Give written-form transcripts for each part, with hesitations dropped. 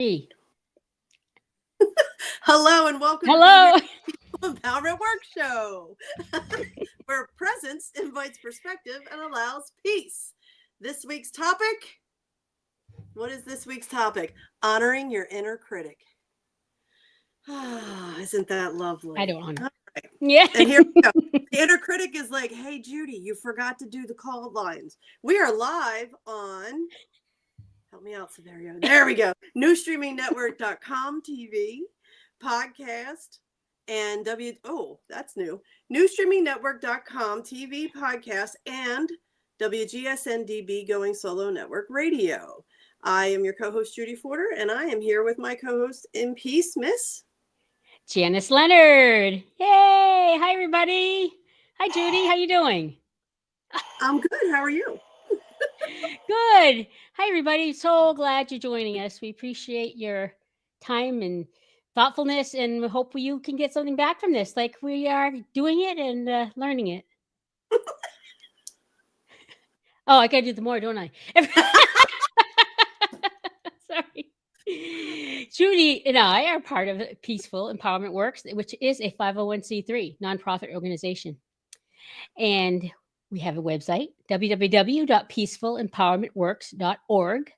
Hey. Hello and welcome Hello. to the Peaceful Empowerment Works show, where presence invites perspective and allows peace. This week's topic, what is this week's topic? Honoring your inner critic. Isn't that lovely? I don't honor. Right. Yeah. And here we go. The inner critic is like, hey, Judy, you forgot to do the call lines. We are live on, help me out, Severio. There we go. NewStreamingNetwork.com TV, podcast, and that's new. NewStreamingNetwork.com TV, podcast, and WGSN-DB Going Solo Network Radio. I am your co-host, Judy Forder, and I am here with my co-host in peace, Miss Janice Leonard. Yay. Hi, everybody. Hi, Judy. How you doing? I'm good. How are you? Good. Hi, everybody. So glad you're joining us. We appreciate your time and thoughtfulness, and we hope you can get something back from this, like we are doing it and learning it. Oh, I got to do the more, don't I? Sorry. Judy and I are part of Peaceful Empowerment Works, which is a 501c3 nonprofit organization. And we have a website, www.peacefulempowermentworks.org.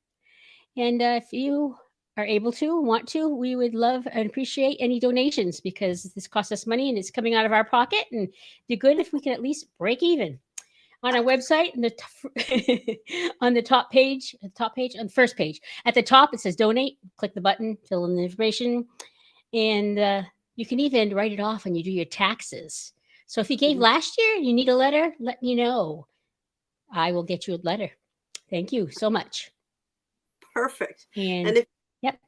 And if you are able to, want to, we would love and appreciate any donations, because this costs us money and it's coming out of our pocket. And it'd be good if we can at least break even. On our website, on the top page, on the first page, at the top, it says donate. Click the button, fill in the information, and you can even write it off when you do your taxes. So if you gave last year, you need a letter, let me know. I will get you a letter. Thank you so much. Perfect. And if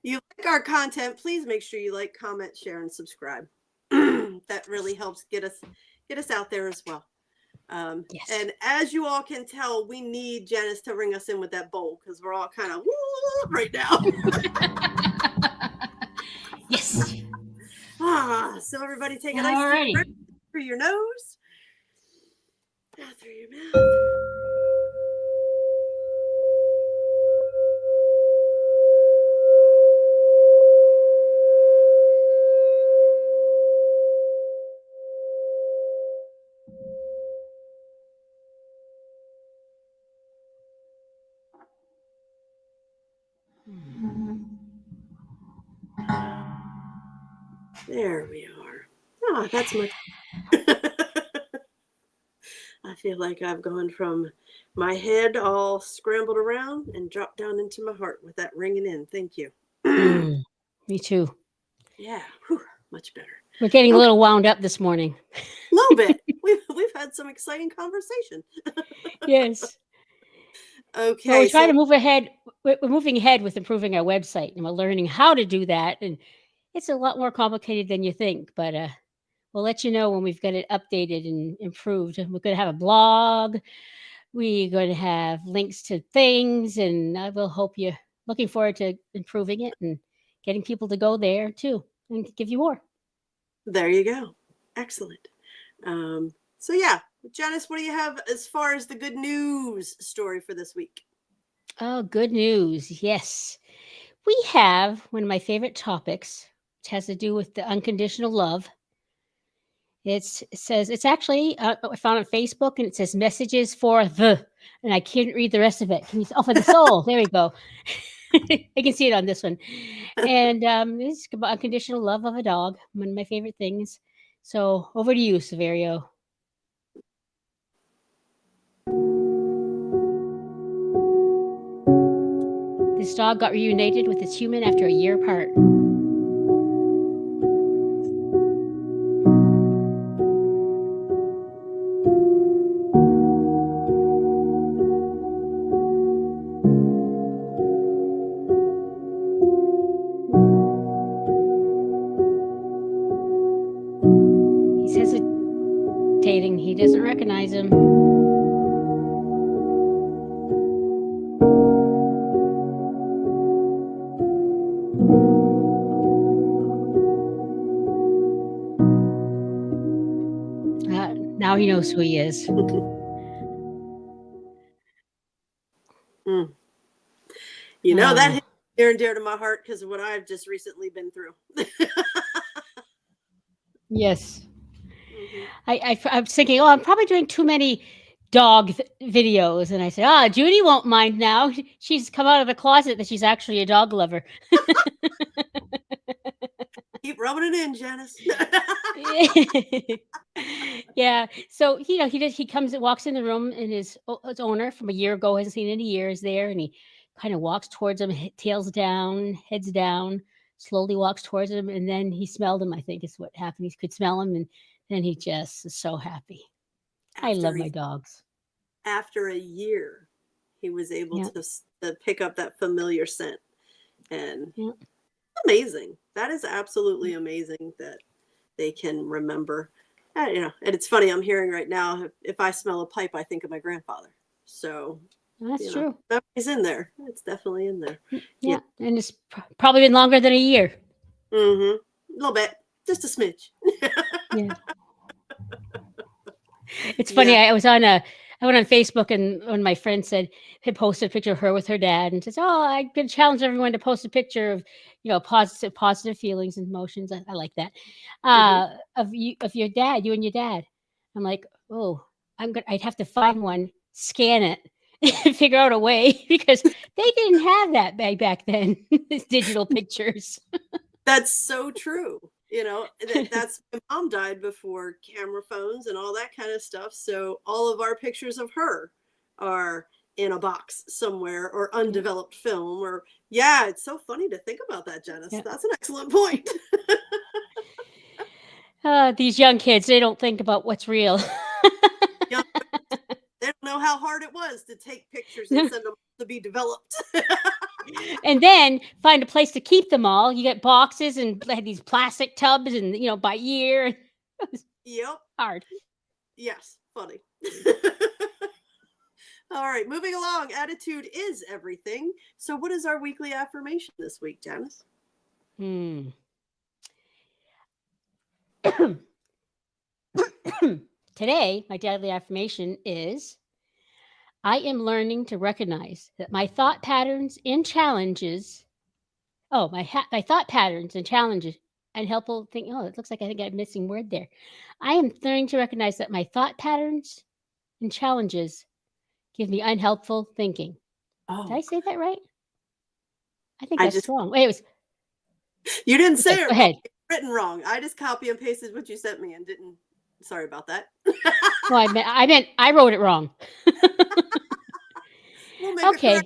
you like our content, please make sure you like, comment, share, and subscribe. That really helps get us out there as well. Yes. And as you all can tell, we need Janice to ring us in with that bowl, because we're all kind of right now. Yes. So everybody take a nice deep breath through your nose, out through your mouth. There we are. Oh, that's much. I feel like I've gone from my head all scrambled around and dropped down into my heart with that ringing in. Thank you. Me too. Yeah, whew, much better. We're getting a little wound up this morning. A little bit. We've had some exciting conversation. Yes. Okay. Well, we're trying to move ahead. We're moving ahead with improving our website, and we're learning how to do that. And it's a lot more complicated than you think, but we'll let you know when we've got it updated and improved. We're going to have a blog. We're going to have links to things, and I will hope you're looking forward to improving it and getting people to go there too and give you more. There you go. Excellent. So yeah, Janice, what do you have as far as the good news story for this week? Oh, good news. Yes. We have one of my favorite topics, which has to do with the unconditional love. It says, it's actually, I found on Facebook, and it says messages for the, and I can't read the rest of it. For the soul. There we go. I can see it on this one. And it's about unconditional love of a dog, one of my favorite things. So over to you, Severio. This dog got reunited with its human after a year apart. He's hesitating. He doesn't recognize him. Now he knows who he is. You know, that near and dear to my heart because of what I've just recently been through. Yes. Mhm. I was thinking, oh, I'm probably doing too many dog videos. And I said, Judy won't mind now. She's come out of the closet that she's actually a dog lover. Keep rubbing it in, Janice. Yeah. So, he comes and walks in the room, and his owner from a year ago, hasn't seen in a year, is there. And he kind of walks towards him, tails down, heads down, slowly walks towards him. And then he smelled him, I think is what happened. He could smell him. And then he just is so happy. I love my dogs. After a year, he was able Yeah. to pick up that familiar scent. And Yeah. amazing. That is absolutely amazing that they can remember. And it's funny, I'm hearing right now, if I smell a pipe, I think of my grandfather. So That's true. memory's in there. It's definitely in there. Yeah. And it's probably been longer than a year. Mm-hmm. A little bit. Just a smidge. Yeah. It's funny. Yeah. I went on Facebook, and one of my friends had posted a picture of her with her dad, and says, "Oh, I'm going to challenge everyone to post a picture of, positive feelings and emotions." I like that. Of your dad, you and your dad. I'm like, oh, I'd have to find one, scan it, and figure out a way because they didn't have that back then. Digital pictures. That's so true. That's my mom died before camera phones and all that kind of stuff. So all of our pictures of her are in a box somewhere or undeveloped film it's so funny to think about that, Janice. Yeah. That's an excellent point. These young kids, they don't think about what's real. They don't know how hard it was to take pictures and send them to be developed. And then find a place to keep them all. You get boxes and had these plastic tubs and, by year. It was hard. Yes, funny. All right, moving along. Attitude is everything. So what is our weekly affirmation this week, Janice? Today, my daily affirmation is, I am learning to recognize that my thought patterns and challenges, my thought patterns and challenges and helpful think. Oh, it looks like I think I'm missing word there. I am learning to recognize that my thought patterns and challenges give me unhelpful thinking. Oh, did I say that right? I think that's wrong. Wait, it was. You didn't say it go ahead. It's written wrong. I just copy and pasted what you sent me and didn't. Sorry about that. No, I meant I wrote it wrong. Okay.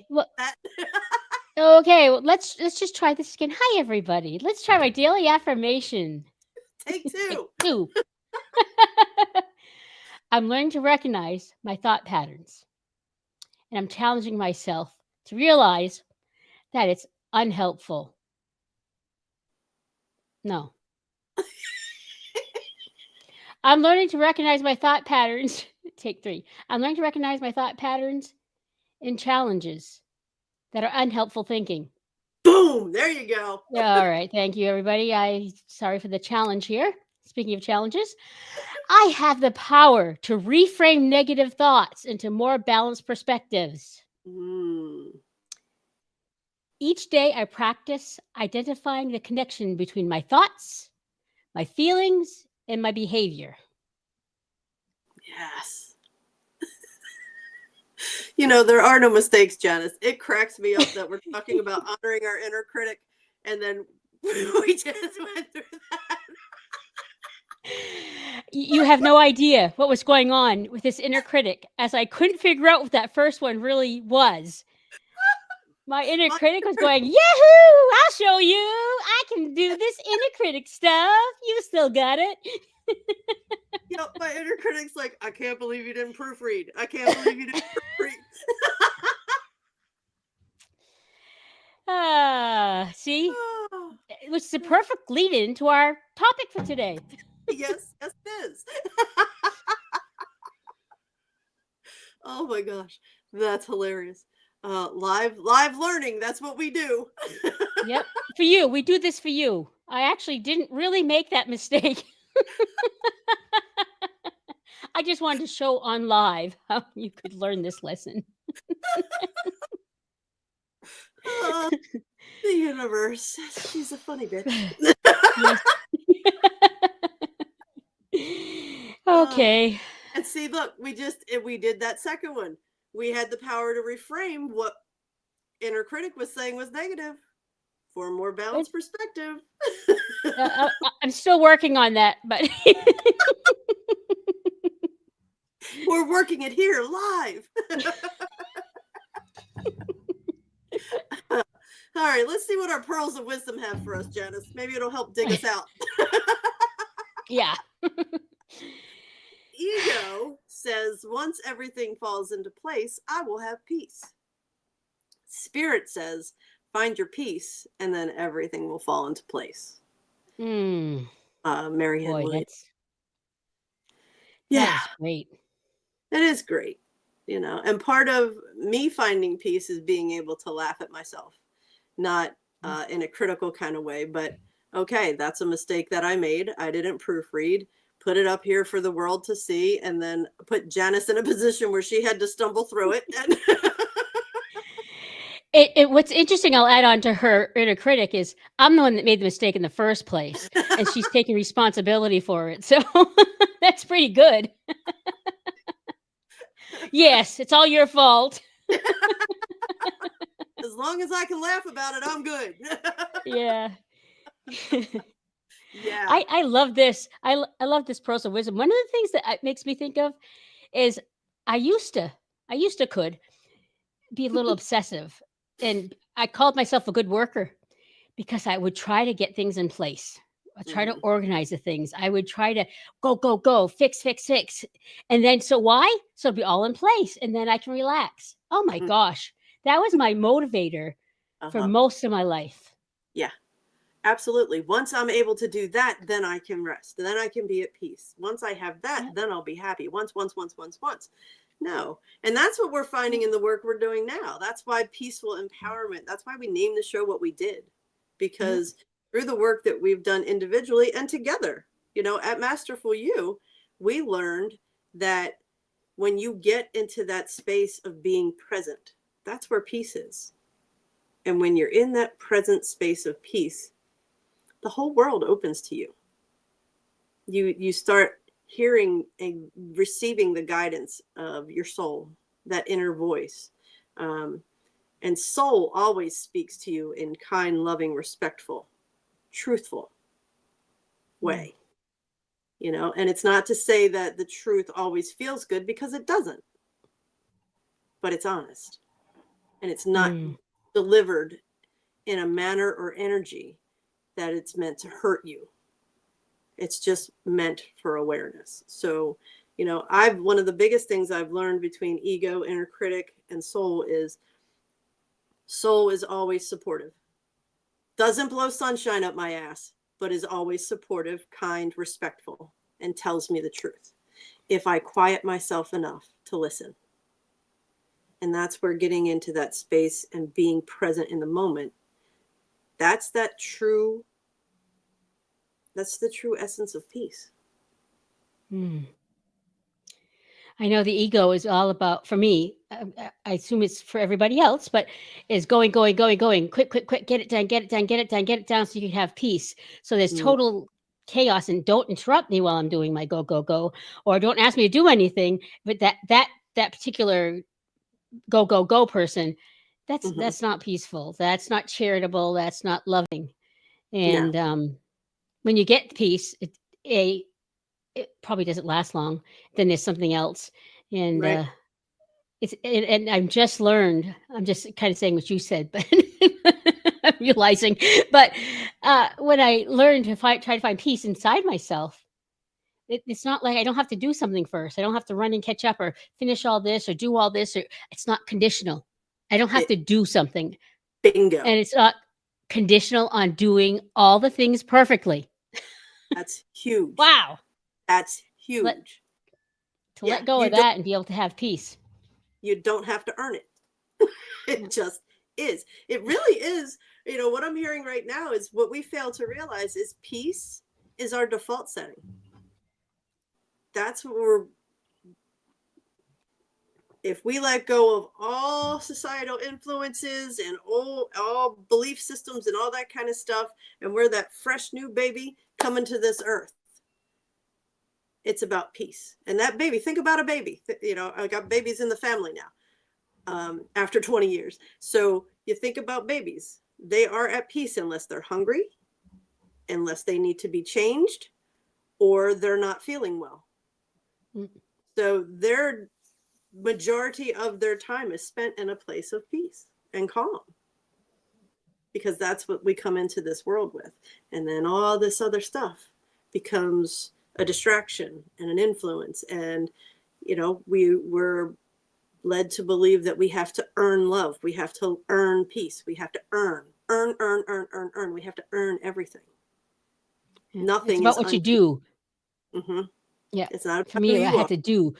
Okay. Well, let's just try this again. Hi, everybody. Let's try my daily affirmation. Take two. Take two. I'm learning to recognize my thought patterns, and I'm challenging myself to realize that it's unhelpful. No. I'm learning to recognize my thought patterns. Take three. I'm learning to recognize my thought patterns and challenges that are unhelpful thinking. Boom! There you go. Yeah, all right. Thank you, everybody. Sorry for the challenge here. Speaking of challenges, I have the power to reframe negative thoughts into more balanced perspectives. Each day, I practice identifying the connection between my thoughts, my feelings, and my behavior. Yes. There are no mistakes, Janice. It cracks me up that we're talking about honoring our inner critic, and then we just went through that. You have no idea what was going on with this inner critic, as I couldn't figure out what that first one really was. My inner critic was going, Yahoo! I'll show you. I can do this inner critic stuff. You still got it. My inner critic's like, I can't believe you didn't proofread. I can't believe you didn't proofread. See? Which is a perfect lead-in to our topic for today. Yes, it is. Oh my gosh, that's hilarious. Live learning, that's what we do. Yep, for you. We do this for you. I actually didn't really make that mistake. I just wanted to show on live how you could learn this lesson. The universe. She's a funny bitch. Yes. Okay. And see, look, we did that second one. We had the power to reframe what inner critic was saying was negative for a more balanced perspective. I'm still working on that, but We're working it here live. All right, let's see what our pearls of wisdom have for us, Janice. Maybe it'll help dig us out. yeah. Ego says, once everything falls into place, I will have peace. Spirit says, find your peace, and then everything will fall into place. Mary Ann Boy, Williams. That is great. It is great, you know. And part of me finding peace is being able to laugh at myself, not in a critical kind of way, but okay, that's a mistake that I made. I didn't proofread. Put it up here for the world to see, and then put Janice in a position where she had to stumble through it. What's interesting, I'll add on to her inner critic, is I'm the one that made the mistake in the first place, and she's taking responsibility for it. So that's pretty good. Yes, it's all your fault. As long as I can laugh about it, I'm good. Yeah. Yeah. I love this. I love this pearls of wisdom. One of the things that it makes me think of is I used to could be a little obsessive, and I called myself a good worker because I would try to get things in place. I try to organize the things. I would try to go, fix. And then, so why? So it'll be all in place, and then I can relax. Oh my gosh. That was my motivator for most of my life. Yeah. Absolutely. Once I'm able to do that, then I can rest. Then I can be at peace. Once I have that, then I'll be happy. Once. No. And that's what we're finding in the work we're doing now. That's why peaceful empowerment, that's why we named the show what we did. Because through the work that we've done individually and together, you know, at Masterful You, we learned that when you get into that space of being present, that's where peace is. And when you're in that present space of peace, the whole world opens to you. You start hearing and receiving the guidance of your soul, that inner voice. And soul always speaks to you in kind, loving, respectful, truthful way. You know, and it's not to say that the truth always feels good, because it doesn't. But it's honest. And it's not delivered in a manner or energy that it's meant to hurt you. It's just meant for awareness. So, you know, one of the biggest things I've learned between ego, inner critic, and soul is always supportive. Doesn't blow sunshine up my ass, but is always supportive, kind, respectful, and tells me the truth if I quiet myself enough to listen. And that's where getting into that space and being present in the moment, that's the true essence of peace. I know the ego is all about, for me, I assume it's for everybody else, but is going, quick, get it done so you can have peace. So there's total chaos, and don't interrupt me while I'm doing my go, or don't ask me to do anything. But that particular go person, that's not peaceful. That's not charitable. That's not loving. And when you get peace, it probably doesn't last long. Then there's something else. And and I've just learned, I'm just kind of saying what you said, but I'm realizing, but when I learned to try to find peace inside myself, it's not like I don't have to do something first. I don't have to run and catch up or finish all this or do all this, or it's not conditional. I don't have to do something. Bingo. And it's not conditional on doing all the things perfectly. That's huge. Wow. That's huge. Let go of that and be able to have peace. You don't have to earn it. It just is. It really is. You know, what I'm hearing right now is what we fail to realize is peace is our default setting. That's what if we let go of all societal influences and all belief systems and all that kind of stuff, and we're that fresh new baby coming to this earth, it's about peace. And that baby, think about a baby. You know, I got babies in the family now after 20 years. So you think about babies. They are at peace unless they're hungry, unless they need to be changed, or they're not feeling well. So their majority of their time is spent in a place of peace and calm, because that's what we come into this world with. And then all this other stuff becomes a distraction and an influence. And, you know, we were led to believe that we have to earn love. We have to earn peace. We have to earn. We have to earn everything. Yeah. Nothing It's about is what you do. Mm-hmm. Yeah. It's not For me, who I you had are. to do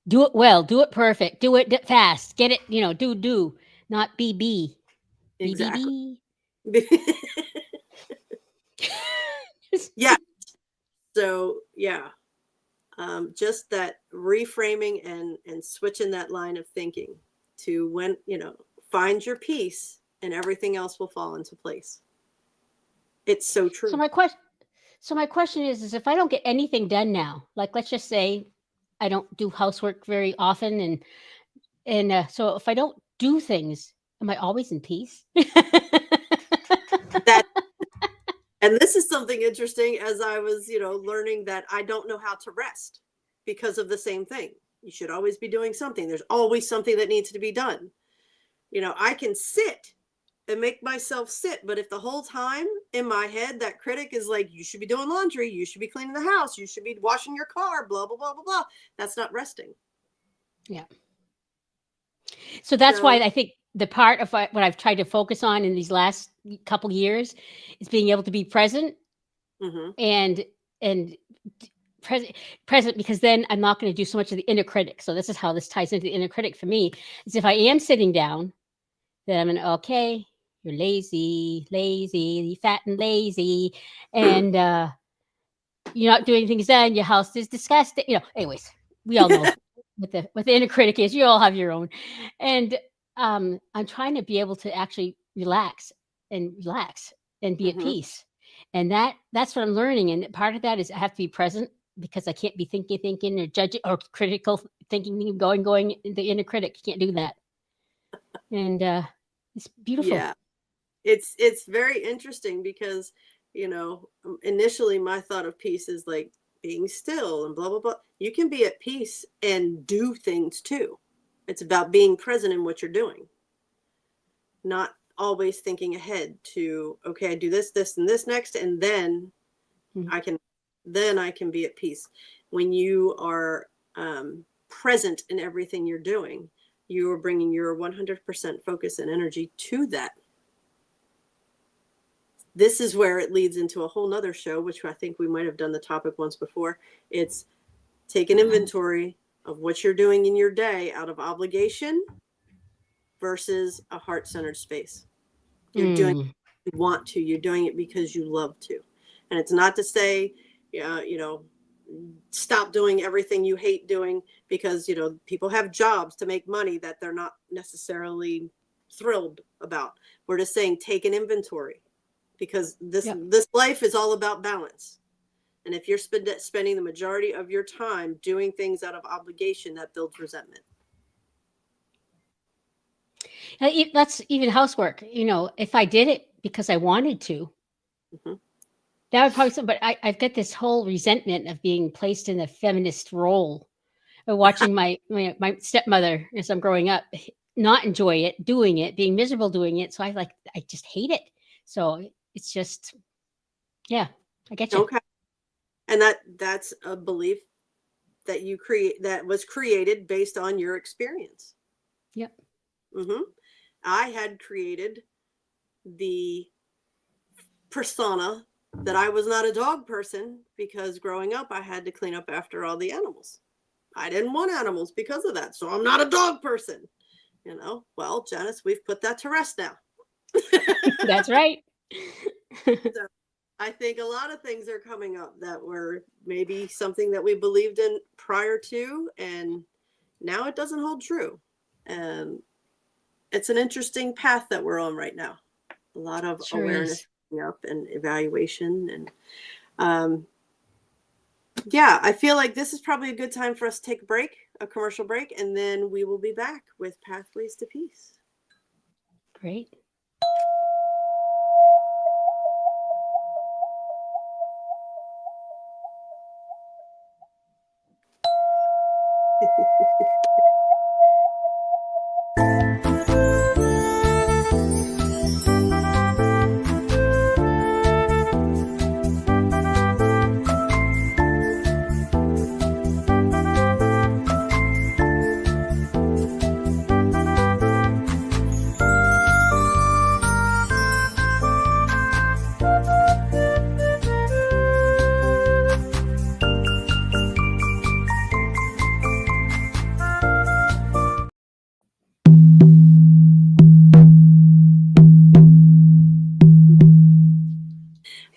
it well, do it perfect, do it fast, get it, you know, do, not be. Exactly. BBB. Yeah. So yeah, just that reframing and switching that line of thinking to, when, you know, find your peace and everything else will fall into place. It's so true. So my question is if I don't get anything done now, like let's just say I don't do housework very often, and so if I don't do things, am I always in peace? That, and this is something interesting, as I was, you know, learning that I don't know how to rest because of the same thing. You should always be doing something. There's always something that needs to be done. You know, I can sit and make myself sit, but if the whole time in my head that critic is like, you should be doing laundry, you should be cleaning the house, you should be washing your car, blah blah blah blah blah, that's not resting. Yeah. So that's why So I think the part of what I've tried to focus on in these last couple years is being able to be present mm-hmm. and present, because then I'm not going to do so much of the inner critic. So this is how this ties into the inner critic for me, is if I am sitting down, then I'm okay, you're lazy, fat and lazy, and you're not doing things done, your house is disgusting, you know. Anyways, we all know what the inner critic is. You all have your own. And I'm trying to be able to actually relax and be at Mm-hmm. peace. And that's what I'm learning. And part of that is I have to be present, because I can't be thinking or judging or critical thinking, going the inner critic. You can't do that. And it's beautiful. Yeah, it's very interesting because, you know, initially my thought of peace is like being still and blah blah blah. You can be at peace and do things too. It's about being present in what you're doing, not always thinking ahead to, okay, I do this and this next, and then Mhm. I can be at peace. When you are present in everything you're doing, you are bringing your 100% focus and energy to that. This is where it leads into a whole nother show, which I think we might have done the topic once before. It's take an inventory of what you're doing in your day out of obligation versus a heart-centered space. You're doing it because you want to. You're doing it because you love to. And it's not to say, you know, stop doing everything you hate doing, because, you know, people have jobs to make money that they're not necessarily thrilled about. We're just saying take an inventory, because this life is all about balance. And if you're spending the majority of your time doing things out of obligation, that builds resentment. That's even housework. You know, if I did it because I wanted to, Mm-hmm. that would probably. But I've got this whole resentment of being placed in the feminist role, of watching my stepmother as I'm growing up not enjoy it, doing it, being miserable doing it. So I just hate it. So it's just, yeah, I get you. Okay. And that's a belief that you create, that was created based on your experience. Yep. Mm-hmm. I had created the persona that I was not a dog person, because growing up I had to clean up after all the animals. I didn't want animals because of that, so I'm not a dog person. You know, well, Janice, we've put that to rest now. That's right. So I think a lot of things are coming up that were maybe something that we believed in prior to, and, now it doesn't hold true. And it's an interesting path that we're on right now. A lot of Sure awareness is. up and evaluation. And yeah, I feel like this is probably a good time for us to take a commercial break, and then we will be back with Pathways to Peace. Great.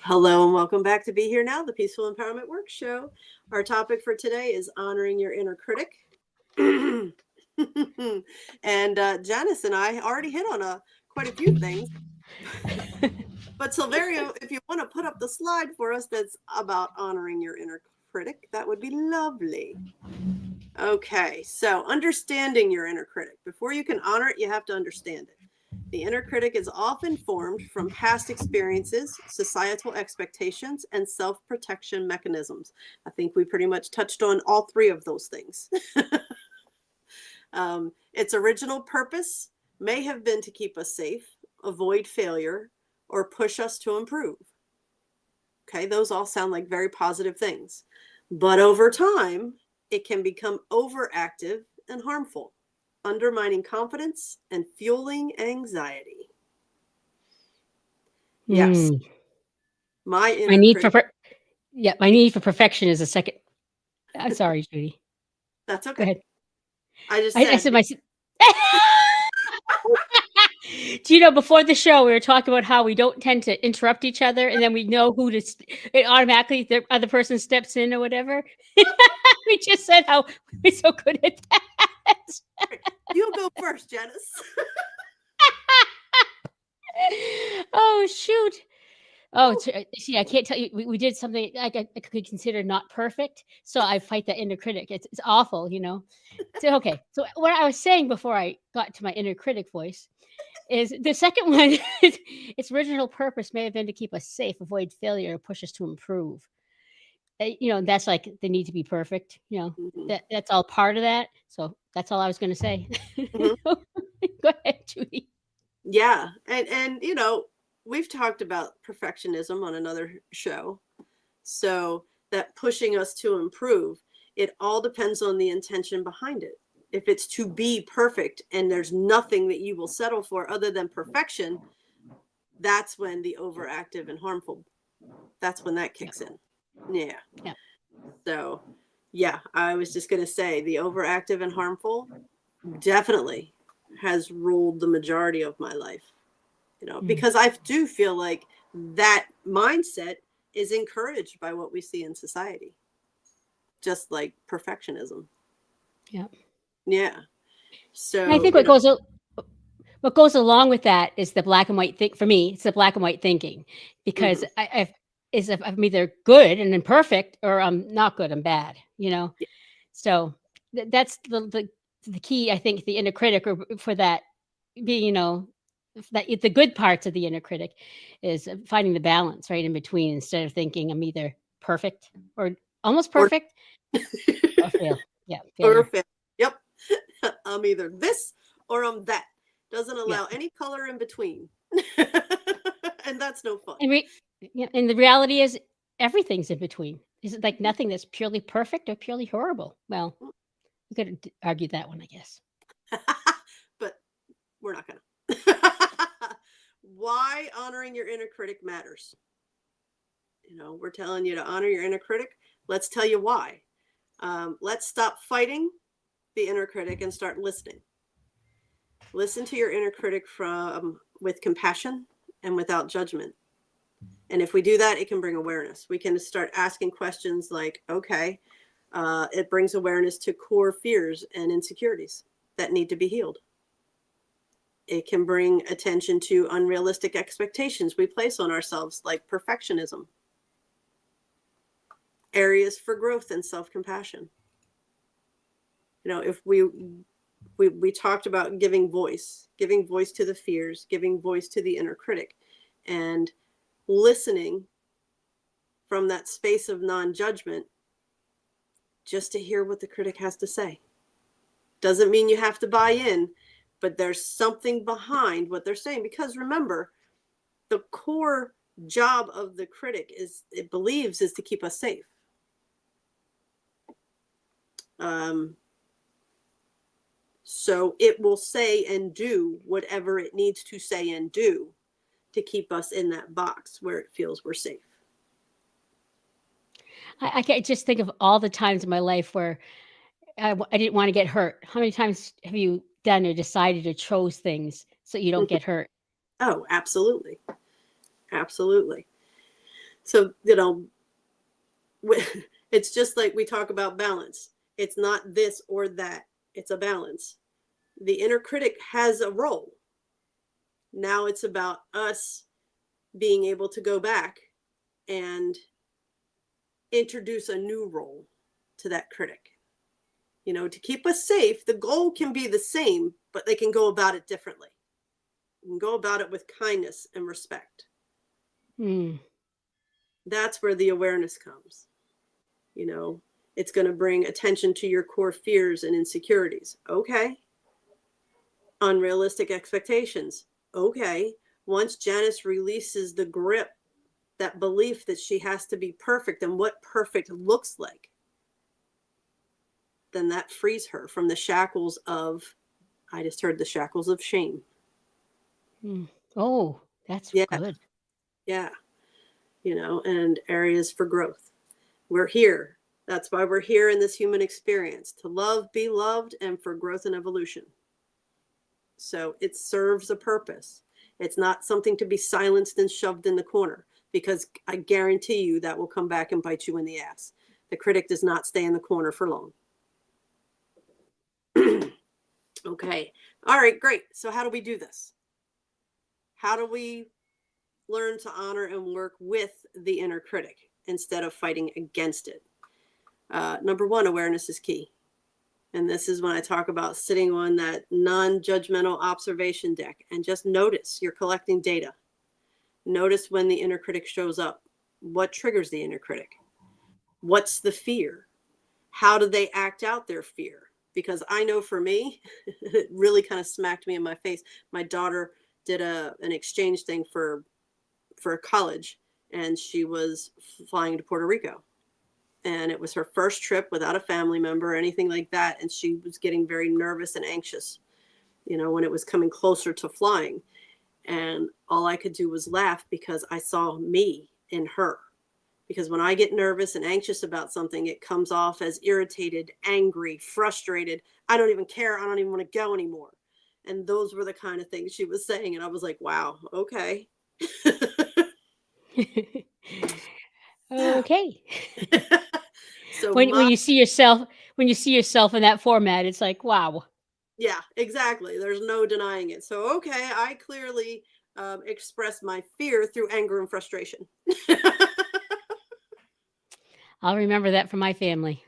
Hello and welcome back to Be Here Now, the Peaceful Empowerment Works show. Our topic for today is honoring your inner critic. And Janice and I already hit on quite a few things. But Silverio, if you want to put up the slide for us that's about honoring your inner critic, that would be lovely. Okay, so understanding your inner critic. Before you can honor it, you have to understand it. The inner critic is often formed from past experiences, societal expectations, and self-protection mechanisms. I think we pretty much touched on all three of those things. Its original purpose may have been to keep us safe, avoid failure, or push us to improve. Okay, those all sound like very positive things. But over time, it can become overactive and harmful, undermining confidence and fueling anxiety. Yes. My inner need critic. my need for perfection is a second. I'm sorry, Judy. That's Go okay. ahead. I just I said, said do you know, before the show, we were talking about how we don't tend to interrupt each other, and then we know who to, it automatically, the other person steps in or whatever. We just said how we're so good at that. you go first, Janice. Oh, shoot. Oh, see, I can't tell you. We did something I could consider not perfect, so I fight that inner critic. It's awful, you know. So okay, so what I was saying before I got to my inner critic voice is the second one. Its original purpose may have been to keep us safe, avoid failure, or push us to improve. You know, that's like the need to be perfect. You know, Mm-hmm. that's all part of that. So that's all I was going to say. Mm-hmm. Go ahead, Judy. Yeah. And, you know, we've talked about perfectionism on another show. So that pushing us to improve, it all depends on the intention behind it. If it's to be perfect and there's nothing that you will settle for other than perfection, that's when the overactive and harmful, that's when that kicks in. Yeah. Yeah. So, yeah, I was just going to say the overactive and harmful definitely has ruled the majority of my life, you know, because I do feel like that mindset is encouraged by what we see in society, just like perfectionism. Yeah. Yeah. So And I think what goes along with that is the black and white thing. For me, it's the black and white thinking, because if I'm either good and imperfect, or I'm not good, I'm bad, you know? yeah. So that's the key, I think, the inner critic, or for that being, you know, that the good parts of the inner critic is finding the balance right in between, instead of thinking I'm either perfect or almost Or, perfect or fail. Yeah. or Failure. yep. I'm either this or I'm that. Doesn't Yeah. allow any color in between. And that's no fun. And the reality is everything's in between. Is it like nothing that's purely perfect or purely horrible? Well, we could argue that one, I guess. But we're not gonna. Why honoring your inner critic matters. You know, we're telling you to honor your inner critic. Let's tell you why. Let's stop fighting the inner critic and start listening. Listen to your inner critic with compassion and without judgment. And if we do that, it can bring awareness. We can start asking questions like, okay, It brings awareness to core fears and insecurities that need to be healed. It can bring attention to unrealistic expectations we place on ourselves, like perfectionism. Areas for growth and self-compassion. If we talked about giving voice to the fears, giving voice to the inner critic, and listening from that space of non-judgment, just to hear what the critic has to say. Doesn't mean you have to buy in, but there's something behind what they're saying. Because remember, the core job of the critic is to keep us safe. So it will say and do whatever it needs to say and do to keep us in that box where it feels we're safe. I can't just think of all the times in my life where I didn't want to get hurt. How many times have you done or decided or chose things so you don't get hurt? Oh, absolutely. Absolutely. So, it's just like we talk about balance. It's not this or that. It's a balance. The inner critic has a role. Now it's about us being able to go back and introduce a new role to that critic. To keep us safe, the goal can be the same, but they can go about it differently. You can go about it with kindness and respect. That's where the awareness comes. It's going to bring attention to your core fears and insecurities. Okay. Unrealistic expectations. Okay. Once Janice releases the grip, that belief that she has to be perfect and what perfect looks like, then that frees her from the shackles of, I just heard the shackles of shame. Oh, that's good. Yeah. And areas for growth. We're here. That's why we're here in this human experience, to love, be loved, and for growth and evolution. So it serves a purpose. It's not something to be silenced and shoved in the corner, because I guarantee you that will come back and bite you in the ass. The critic does not stay in the corner for long. Okay. All right, great. So how do we do this? How do we learn to honor and work with the inner critic instead of fighting against it? Number one, awareness is key. And this is when I talk about sitting on that non-judgmental observation deck and just notice you're collecting data. Notice when the inner critic shows up. What triggers the inner critic? What's the fear? How do they act out their fear? Because I know for me, it really kind of smacked me in my face. My daughter did an exchange thing for college, and she was flying to Puerto Rico. And it was her first trip without a family member or anything like that. And she was getting very nervous and anxious, when it was coming closer to flying. And all I could do was laugh, because I saw me in her. Because when I get nervous and anxious about something, it comes off as irritated, angry, frustrated. I don't even care. I don't even want to go anymore. And those were the kind of things she was saying. And I was like, wow, okay. Okay. So when you see yourself in that format, it's like, wow. Yeah, exactly. There's no denying it. So, okay, I clearly express my fear through anger and frustration. I'll remember that from my family.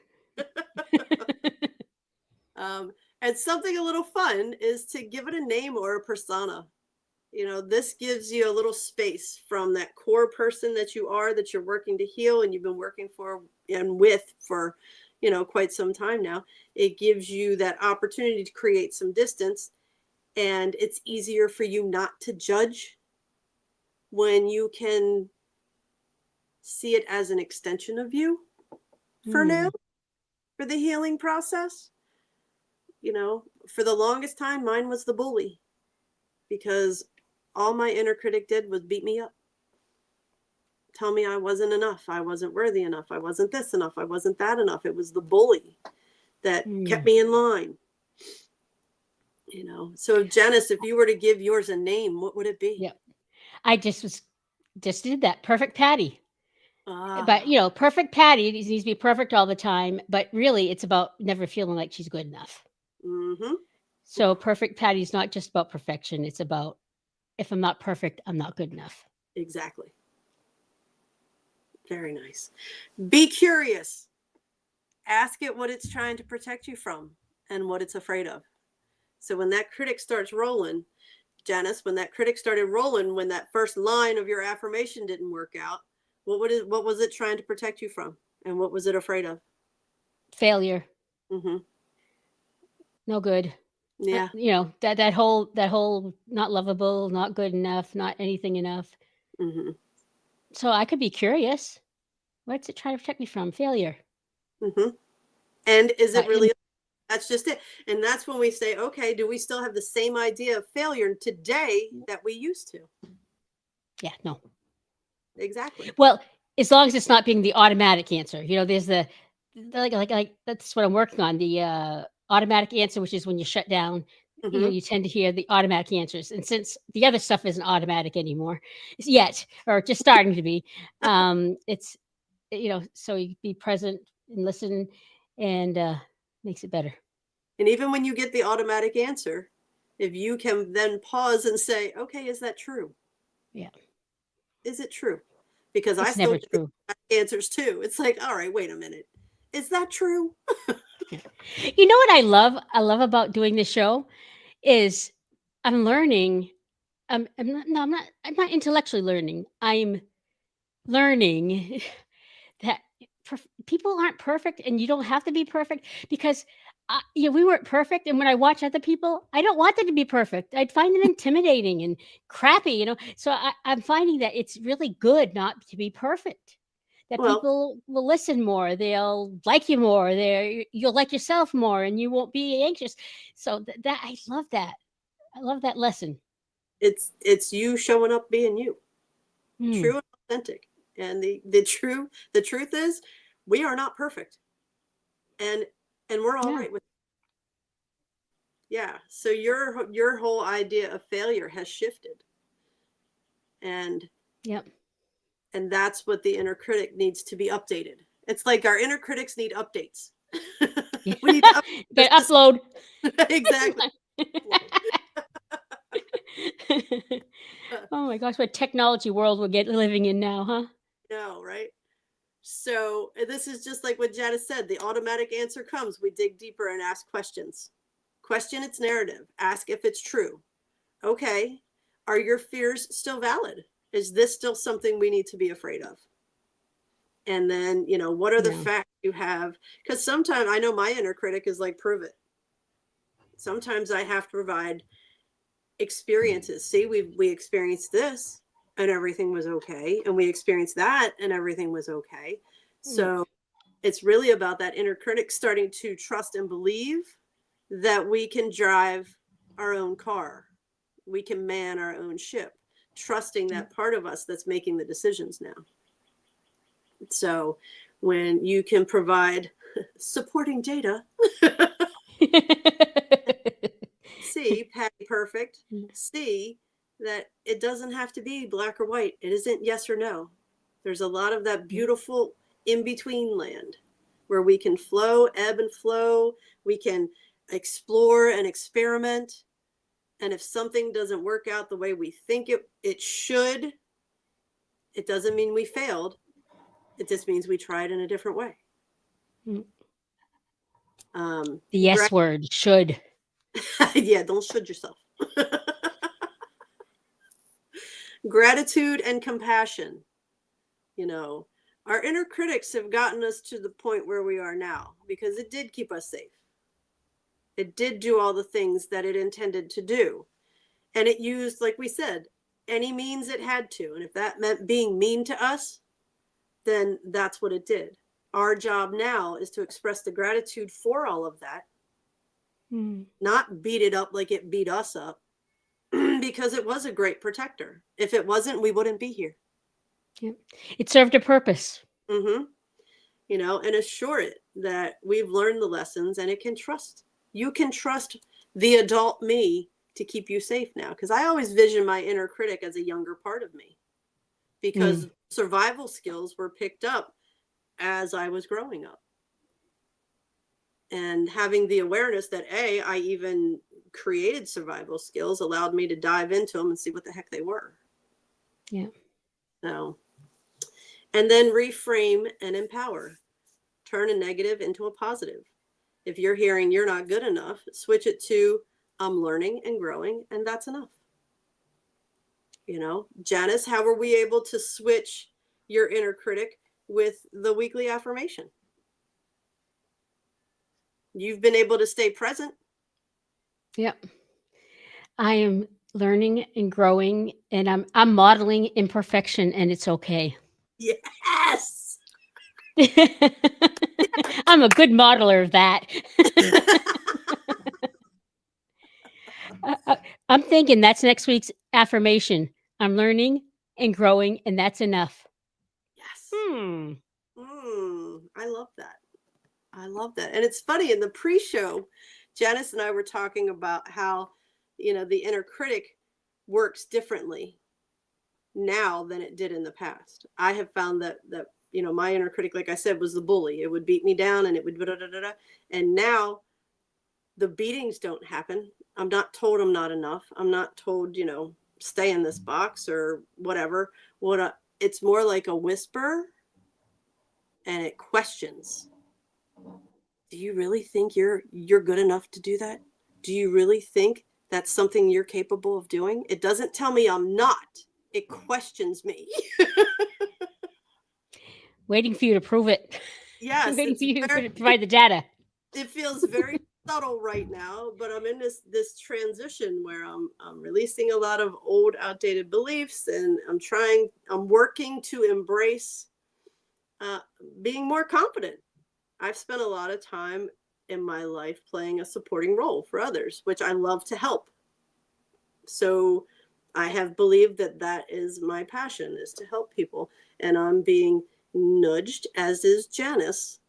And something a little fun is to give it a name or a persona. This gives you a little space from that core person that you're working to heal, and you've been working for and with for, quite some time now. It gives you that opportunity to create some distance, and it's easier for you not to judge when you can see it as an extension of you for now, for the healing process. For the longest time, mine was the bully, because all my inner critic did was beat me up. Tell me I wasn't enough. I wasn't worthy enough. I wasn't this enough. I wasn't that enough. It was the bully that kept me in line. So Janice, if you were to give yours a name, what would it be? Yep. I just did that. Perfect Patty. But, perfect Patty needs to be perfect all the time. But really, it's about never feeling like she's good enough. Mm-hmm. So perfect Patty's not just about perfection. It's about, if I'm not perfect, I'm not good enough. Exactly. Very nice. Be curious. Ask it what it's trying to protect you from and what it's afraid of. So when that critic starts rolling, Janice, when that critic started rolling, when that first line of your affirmation didn't work out, what was it trying to protect you from? And what was it afraid of? Failure. Mm-hmm. No good. Yeah. That whole not lovable, not good enough, not anything enough. Mm-hmm. So I could be curious. What's it trying to protect me from? Failure. Mm-hmm. And is it But really? That's just it. And that's when we say, okay, do we still have the same idea of failure today that we used to? yeah, no. Exactly. Well, as long as it's not being the automatic answer. There's the like that's what I'm working on. The automatic answer, which is when you shut down. Mm-hmm. You tend to hear the automatic answers, and since the other stuff isn't automatic anymore yet, or just starting to be, it's so you be present and listen, and makes it better. And even when you get the automatic answer, if you can then pause and say, okay, is that true? Yeah. Is it true? Because I It's still never get true. the answers too. It's like, all right, wait a minute. Is that true? You know what I love? I love about doing this show is I'm learning. I'm not. No, I'm not. I'm not intellectually learning. I'm learning that people aren't perfect, and you don't have to be perfect because. We weren't perfect, and when I watch other people, I don't want them to be perfect. I'd find them intimidating and crappy. So I'm finding that it's really good not to be perfect. That Well, people will listen more, they'll like you more, you'll like yourself more, and you won't be anxious. So that I love that. I love that lesson. it's you showing up being you, Hmm. true and authentic. And the truth is, we are not perfect, and we're all Yeah. right with it. Yeah. So your whole idea of failure has shifted, and Yep. that's what the inner critic needs to be updated. It's like our inner critics need updates. Yeah. We need to Gotta update upload. exactly. Oh my gosh, what technology world we're living in now, huh? No, right? So this is just like what Janice said. The automatic answer comes. We dig deeper and ask questions. Question its narrative. Ask if it's true. Okay. Are your fears still valid? Is this still something we need to be afraid of? And then, what are the Yeah. facts you have? Because sometimes I know my inner critic is like, prove it. Sometimes I have to provide experiences. See, we experienced this and everything was okay. And we experienced that and everything was okay. So it's really about that inner critic starting to trust and believe that we can drive our own car. We can man our own ship, trusting that part of us that's making the decisions now. So when you can provide supporting data, see, Patty Perfect, see that it doesn't have to be black or white. It isn't yes or no. There's a lot of that beautiful in-between land where we can flow, ebb and flow. We can explore and experiment. And if something doesn't work out the way we think it should, it doesn't mean we failed. It just means we tried in a different way. The yes word, should. Yeah, don't should yourself. Gratitude and compassion. Our inner critics have gotten us to the point where we are now because it did keep us safe. It did do all the things that it intended to do. And it used, like we said, any means it had to. And if that meant being mean to us, then that's what it did. Our job now is to express the gratitude for all of that, not beat it up like it beat us up, because it was a great protector. If it wasn't, we wouldn't be here. Yeah. It served a purpose. Mm-hmm. And assure it that we've learned the lessons and it can trust. You can trust the adult me to keep you safe now. Because I always vision my inner critic as a younger part of me. because survival skills were picked up as I was growing up. And having the awareness that I even created survival skills allowed me to dive into them and see what the heck they were. Yeah. So, and then reframe and empower. Turn a negative into a positive. If you're hearing you're not good enough, switch it to I'm learning and growing, and that's enough. You know, Janice, how were we able to switch your inner critic with the weekly affirmation? You've been able to stay present. Yep. I am learning and growing, and I'm modeling imperfection, and it's okay. Yes. I'm a good modeler of that. I'm thinking that's next week's affirmation. I'm learning and growing, and that's enough. Yes. I love that. I love that. And it's funny, in the pre-show, Janice and I were talking about how, you know, the inner critic works differently now than it did in the past. I have found that you know, my inner critic, like I said, was the bully. It would beat me down and it would da-da-da-da-da. And now the beatings don't happen. I'm not told I'm not enough. I'm not told, you know, stay in this box or whatever. It's more like a whisper, and it questions. Do you really think you're good enough to do that? Do you really think that's something you're capable of doing? It doesn't tell me I'm not. It questions me. Waiting for you to prove it. Yes. Waiting for you to provide the data. It feels very subtle right now, but I'm in this transition where I'm releasing a lot of old, outdated beliefs, and I'm working to embrace being more confident. I've spent a lot of time in my life playing a supporting role for others, which I love to help. So I have believed that is my passion, is to help people. And I'm being nudged, as is Janice,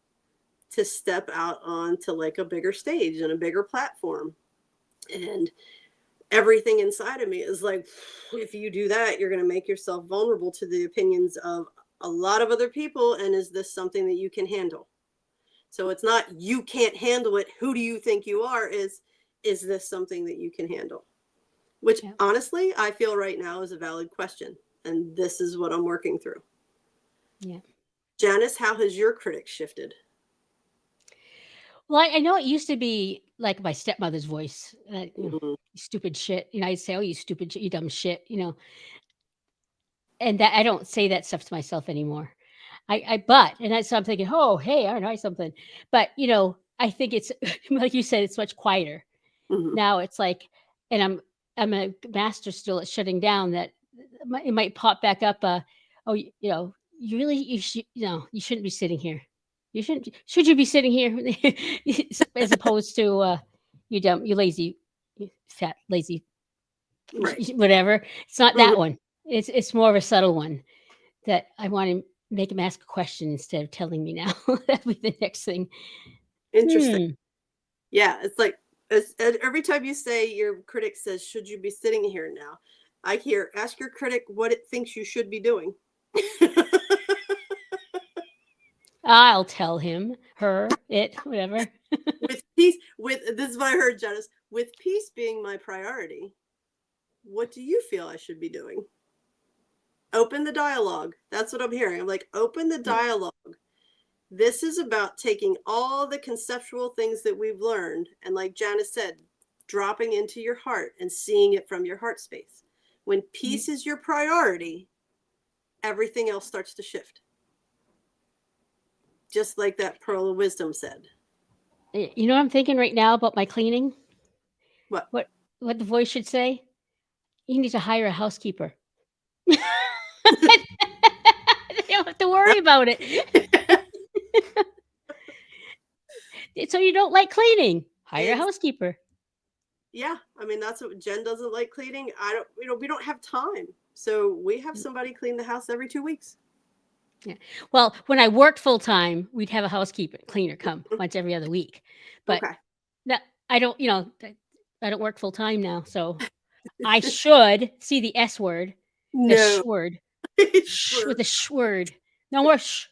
to step out onto like a bigger stage and a bigger platform. And everything inside of me is like, if you do that, you're going to make yourself vulnerable to the opinions of a lot of other people. And is this something that you can handle? So it's not you can't handle it. Who do you think you are? Is this something that you can handle? Which honestly, I feel right now is a valid question. And this is what I'm working through. Yeah. Janice, how has your critic shifted? Well, I know it used to be like my stepmother's voice. You know, stupid shit. You know, I'd say, "Oh, you stupid shit, you dumb shit." You know, and that I don't say that stuff to myself anymore. So I'm thinking, oh, hey, aren't I something? But you know, I think it's like you said, it's much quieter now. It's like, and I'm a master still at shutting down. That it might pop back up. Oh, you know, you shouldn't be sitting here. Should you be sitting here as opposed to you dumb, you lazy, you fat, lazy, Right. whatever. It's not that one. It's more of a subtle one that I want to make him ask a question instead of telling me now. That'll be the next thing. Interesting. Yeah, it's like every time you say your critic says, should you be sitting here now? I hear, ask your critic what it thinks you should be doing. I'll tell him, her, it, whatever. With peace, this is what I heard, Janice. With peace being my priority, what do you feel I should be doing? Open the dialogue. That's what I'm hearing. I'm like, open the dialogue. This is about taking all the conceptual things that we've learned, and like Janice said, dropping into your heart and seeing it from your heart space. When peace is your priority, everything else starts to shift. Just like that pearl of wisdom said. You know what I'm thinking right now about my cleaning? What the voice should say? You need to hire a housekeeper. You don't have to worry about it. So you don't like cleaning? Hire a housekeeper. Yeah, I mean, that's what Jen doesn't like cleaning. We don't have time. So we have somebody clean the house every 2 weeks. Yeah. Well, when I worked full time, we'd have a cleaner come once every other week. But I don't, you know, I don't work full time now. So I should see the S word, the sh word. Shh with a sh word. No more shh.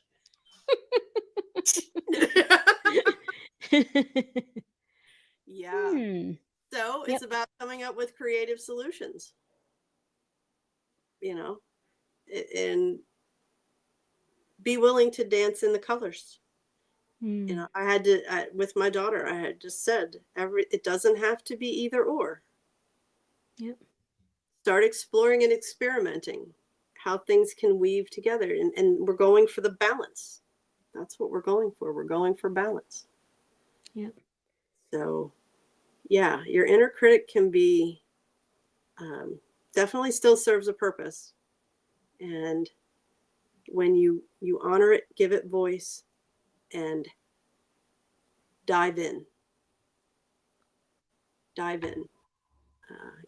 Yeah. So it's Yep. about coming up with creative solutions, you know, and be willing to dance in the colors. You know, I had to, with my daughter, I had just said, it doesn't have to be either or. Yep. Start exploring and experimenting how things can weave together. And we're going for the balance. That's what we're going for. We're going for balance. Yep. So, yeah, your inner critic can be definitely still serves a purpose. And when you honor it, give it voice, and dive in,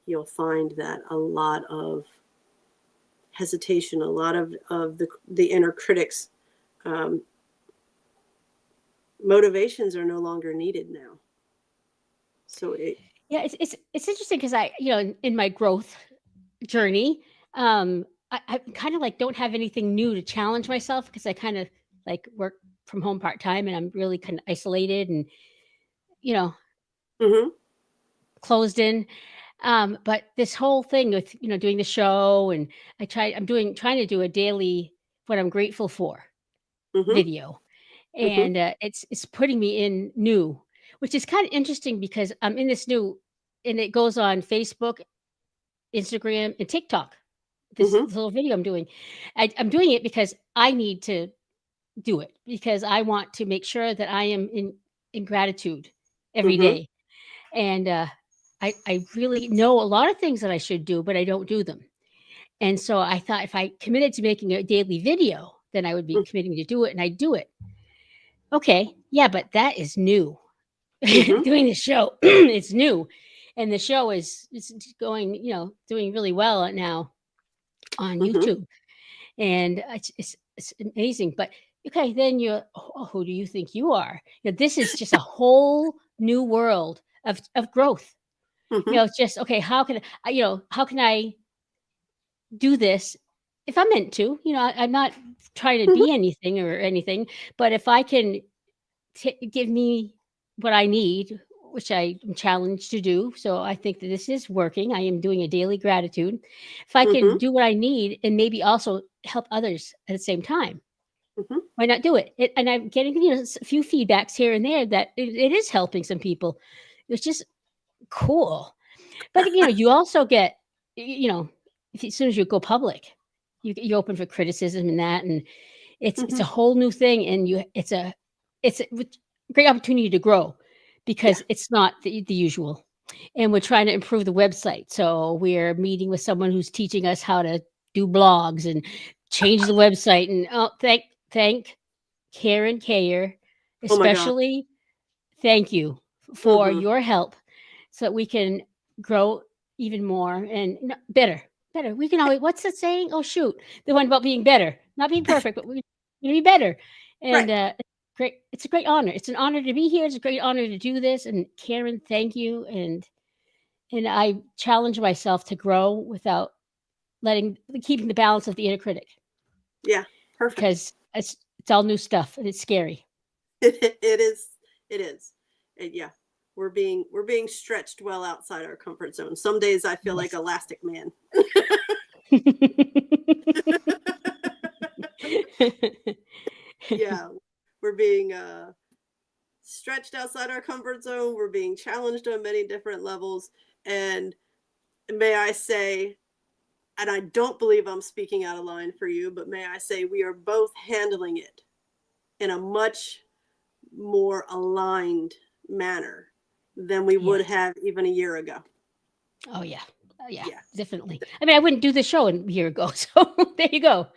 you'll find that a lot of hesitation, a lot of the inner critics motivations are no longer needed now. So Yeah, it's interesting because I, in my growth journey, I kind of like don't have anything new to challenge myself because I kind of like work from home part time and I'm really kind of isolated and you know mm-hmm, closed in. But this whole thing with doing the show and trying to do a daily what I'm grateful for mm-hmm, video, mm-hmm, and it's putting me in new, which is kind of interesting because I'm in this new, and it goes on Facebook, Instagram, and TikTok. This mm-hmm, little video I'm doing, I'm doing it because I need to do it because I want to make sure that I am in gratitude every mm-hmm, day, and I really know a lot of things that I should do, but I don't do them. And so I thought if I committed to making a daily video, then I would be committing to do it, and I do it. Okay, yeah, but that is new. mm-hmm, Doing the show, it's new, and the show is going, doing really well now on mm-hmm. YouTube, and it's amazing. But okay, then who do you think you are? This is just a whole new world of growth. Mm-hmm. It's just okay. How can I do this if I'm meant to? I'm not trying to Mm-hmm. be anything or anything, but if I can give me what I need, which I am challenged to do. So I think that this is working. I am doing a daily gratitude. If I can Mm-hmm. do what I need and maybe also help others at the same time, Mm-hmm. why not do it? And I'm getting a few feedbacks here and there that it is helping some people. It's just cool. But you also get, as soon as you go public, you open for criticism and that, and it's Mm-hmm. a whole new thing, and it's a great opportunity to grow Yeah. because it's not the usual. And we're trying to improve the website, so we're meeting with someone who's teaching us how to do blogs and change the website. And thank Karen Kayer, Oh my God. especially thank you for Mm-hmm. your help so that we can grow even more and better. We can always, what's the saying? Oh, shoot. The one about being better, not being perfect, but we can be better. And Right. great. It's a great honor. It's an honor to be here. It's a great honor to do this. And Karen, thank you. And I challenge myself to grow without keeping the balance of the inner critic Yeah. Perfect. because it's all new stuff and it's scary. It is. It is. And yeah, we're being stretched well outside our comfort zone. Some days I feel like Yes. Elastic Man. Yeah, we're being stretched outside our comfort zone. We're being challenged on many different levels. And may I say, and I don't believe I'm speaking out of line for you, but may I say we are both handling it in a much more aligned manner than we would Yes. have even a year ago. Oh yeah. Oh, yeah, Yeah. definitely. I mean, I wouldn't do the show a year ago, so there you go.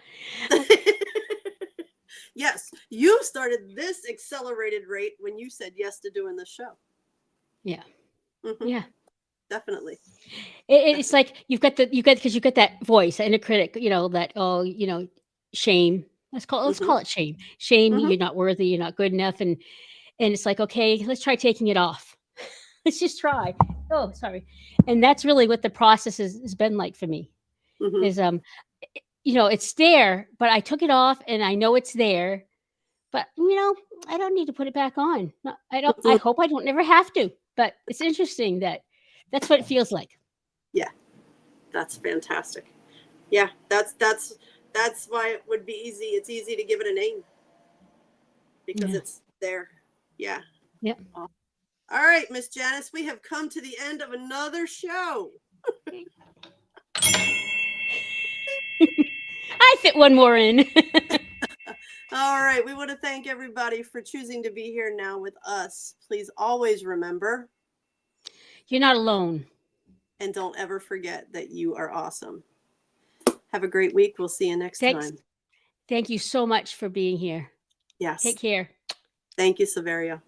Yes, you started this accelerated rate when you said yes to doing the show. Yeah, Mm-hmm. yeah. Definitely. It's like because you've got that voice, that inner critic, that shame. Let's Mm-hmm. call it shame. Shame. Mm-hmm. You're not worthy. You're not good enough, and it's like, okay, let's try taking it off. Let's just try. Oh, sorry. And that's really what the process has been like for me. Mm-hmm. Is it's there, but I took it off and I know it's there. But, I don't need to put it back on. No, I don't. I hope I don't never have to. But it's interesting that that's what it feels like. Yeah, that's fantastic. Yeah, that's why it would be easy. It's easy to give it a name because it's there. Yeah. Yep. All right, Miss Janice, we have come to the end of another show. I fit one more in. All right, we want to thank everybody for choosing to be here now with us. Please always remember, you're not alone. And don't ever forget that you are awesome. Have a great week. We'll see you next time. Thank you so much for being here. Yes. Take care. Thank you, Severio.